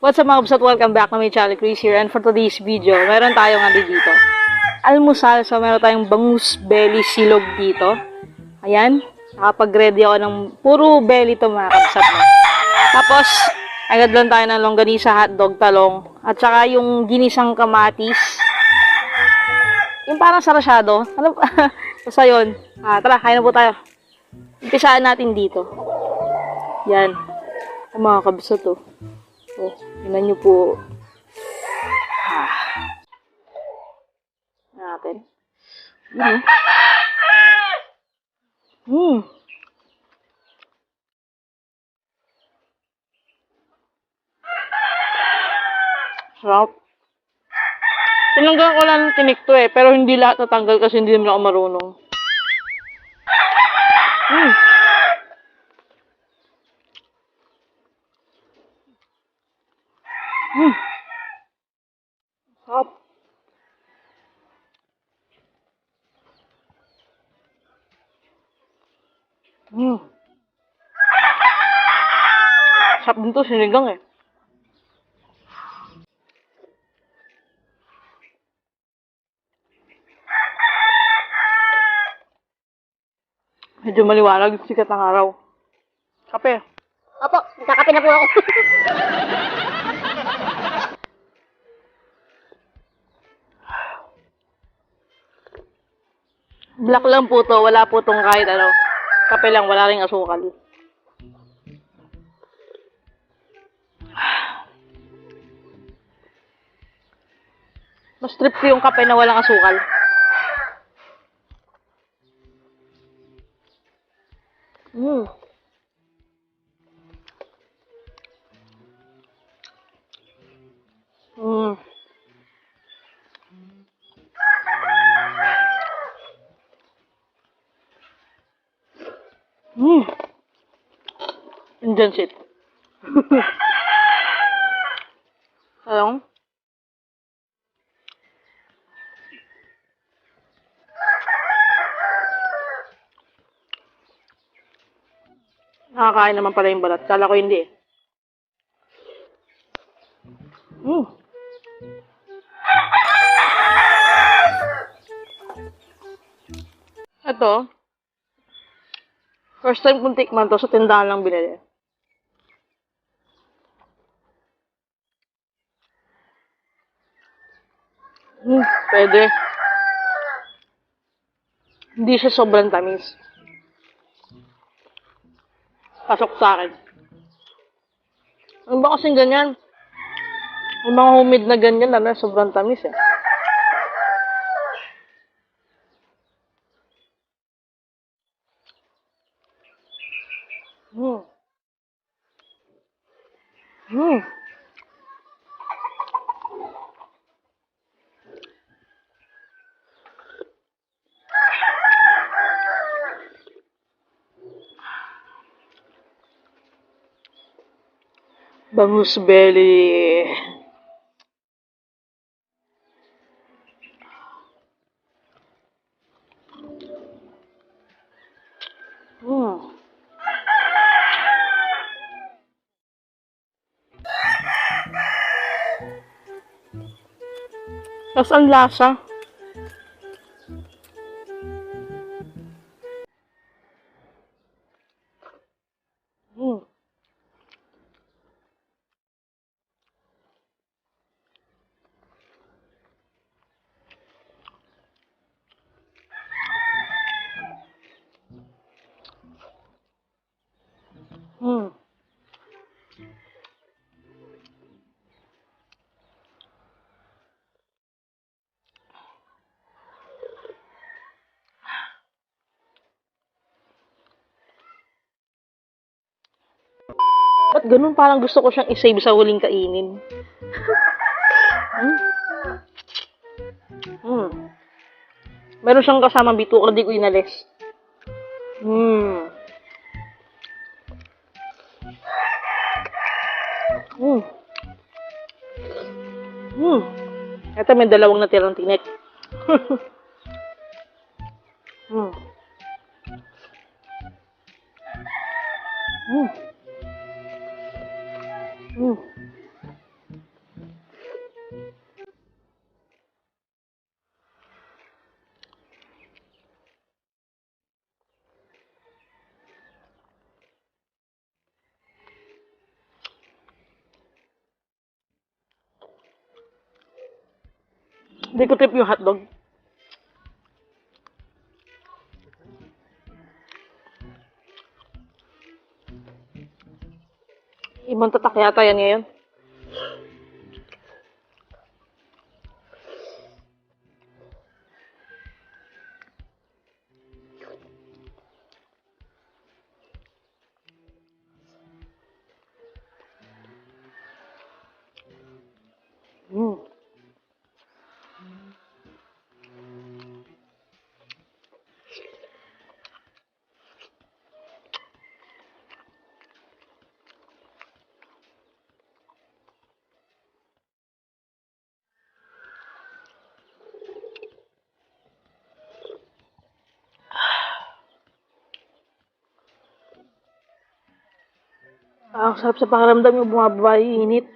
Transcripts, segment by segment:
What's up mga kabs at welcome back na my channel, Chris here. And for today's video, meron tayong dito. Almusal, so meron tayong bangus belly silog dito. Ayan, nakapag-ready ako ng puro belly to mga kabsat na. Tapos, agad lang tayo ng longganisa, hotdog, talong, at saka yung ginisang kamatis. Yung parang sarasyado. Ano ba? Basta yun. Tara, kain na po tayo. Umpisaan natin dito. Yan. Ang mga kabsat to. Oh, tingnan nyo po. Natin. Sarap. Tinanggal ko lang ng tinik to pero hindi lahat natanggal kasi hindi naman ako marunong. Sarap. Sarap din to, sinigang Medyo maliwanag, sikat ng araw. Kape. Opo, nagkakape na po ako. Black lang po to, wala po tong kahit ano. Kape lang, wala ring asukal. Mas trip ko yung kape na walang asukal. Indian shit. Talong? Nakakain naman pala yung balat. Kala ko hindi Ito, first time kong tikman to, sa tindahan lang binili. Pwede. Hindi siya sobrang tamis. Pasok sa akin. Ano ba kasing ganyan? Yung mga homemade na ganyan, sobrang tamis Bangus belly. Tapos ang lasa. Ba't ganun? Parang gusto ko siyang isave sa huling kainin. Meron siyang kasamang bituka, di ko inalis. Ito may dalawang natirang tinik. Hindi ko trip yung hotdog. Ibang tatak yata yan ngayon. Mm. Ang sarap sa pakiramdam yung bumababa yung init.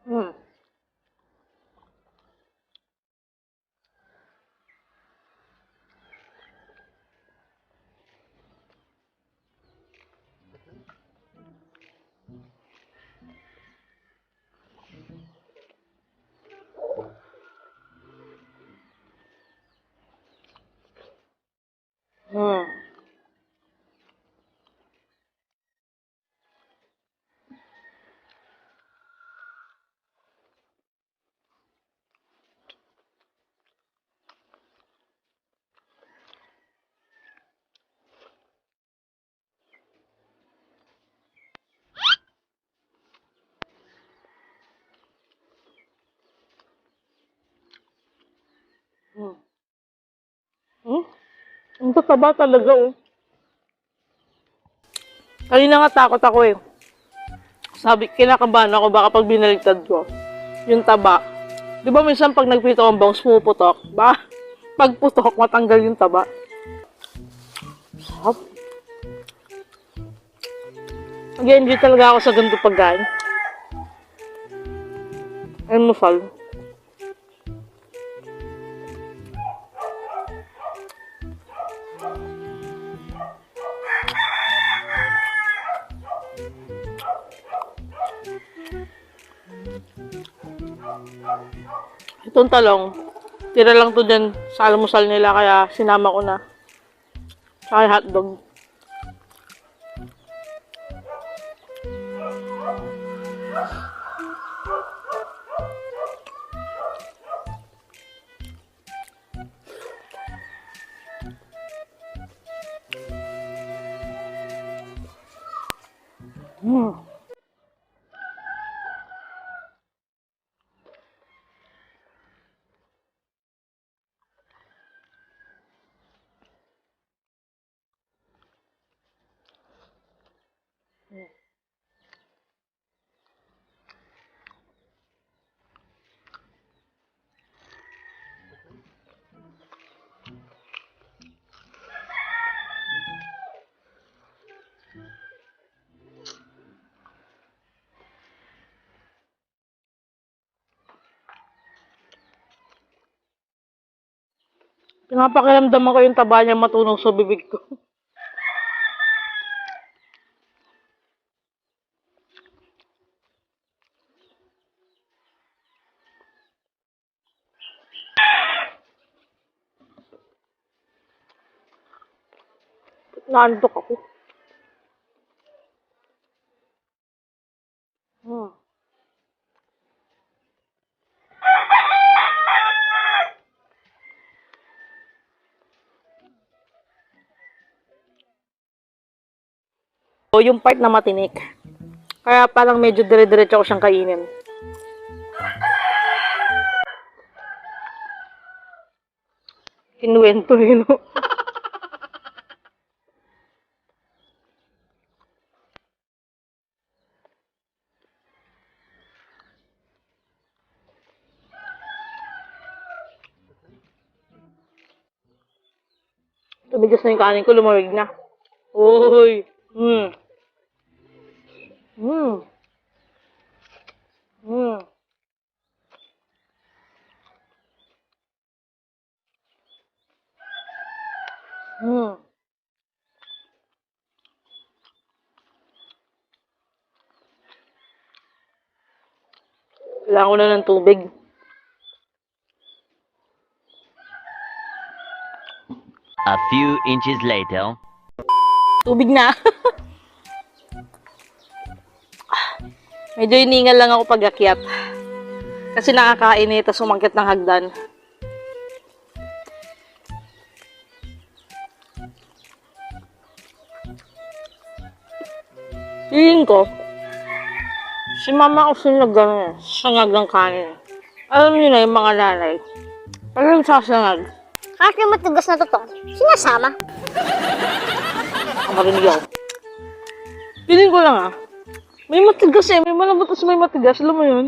Mm. Mm. Mm. Hmm? Ang tataba talaga, oh. Kanina nga takot ako eh. Sabi, kinakabahan ako baka pag binaligtad ko. Yung taba. Di ba minsan pag nagprito ang bangs, pumuputok? Ba? Pag putok, matanggal yung taba. Sarap. Nag-enjoy talaga ako sa ganito pagkain. Ayun mo, Sal. Itong talong, tira lang to dyan sa almusal nila kaya sinama ko na. Tsaka yung hotdog. Mm. Pinapakiramdaman ko yung taba niya matunog sa bibig ko. Naantok ako. Hmm. O yung part na matinik. Kaya parang medyo dire-diretso ako siyang kainin. Kinuwento yun. Tumigas na yung kanin ko, lumawig na. Uy! Hmm. Hmm. Hmm. Hmm. Kailangan ko na ng tubig. A few inches later. Tubig na. Medyo hiningal lang ako pag akyat. Kasi nakakainit, tas umakyat ng hagdan. Feeling ko, si mama ko sinag sangag ng kanin. Alam niyo na yung mga nanay. Pag nagsasangag, Kahit yung matigas na totoo, sinasama. ang marinig ako. Feeling ko lang may matigas eh. May malambot tas may matigas. Alam mo yun?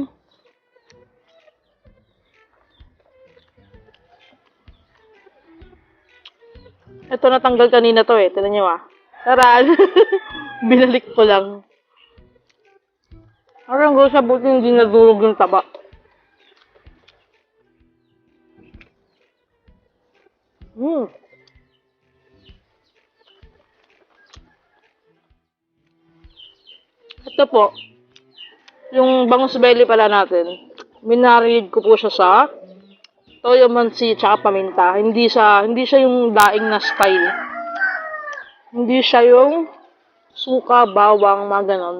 Ito natanggal kanina to eh. Tignan nyo Taral. Binalik ko lang. Parang ko sa buti hindi nadurog yung taba. Ito po. Yung bangus belly pala natin. Minarinade ko po siya sa toyo mansi tsaka paminta. Hindi siya yung daing na style. Hindi siya yung suka, bawang, mga ganon.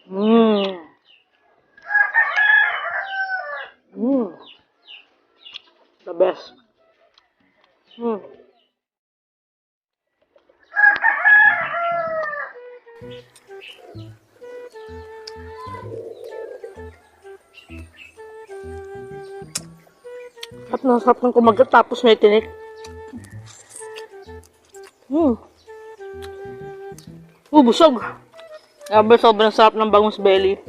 Mmm. Mmm. The best. Mmm. Sarap ng kumagat tapos may tinik. Busog. Grabe, sobrang sarap ng bangus belly.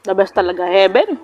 The best talaga. Heaven.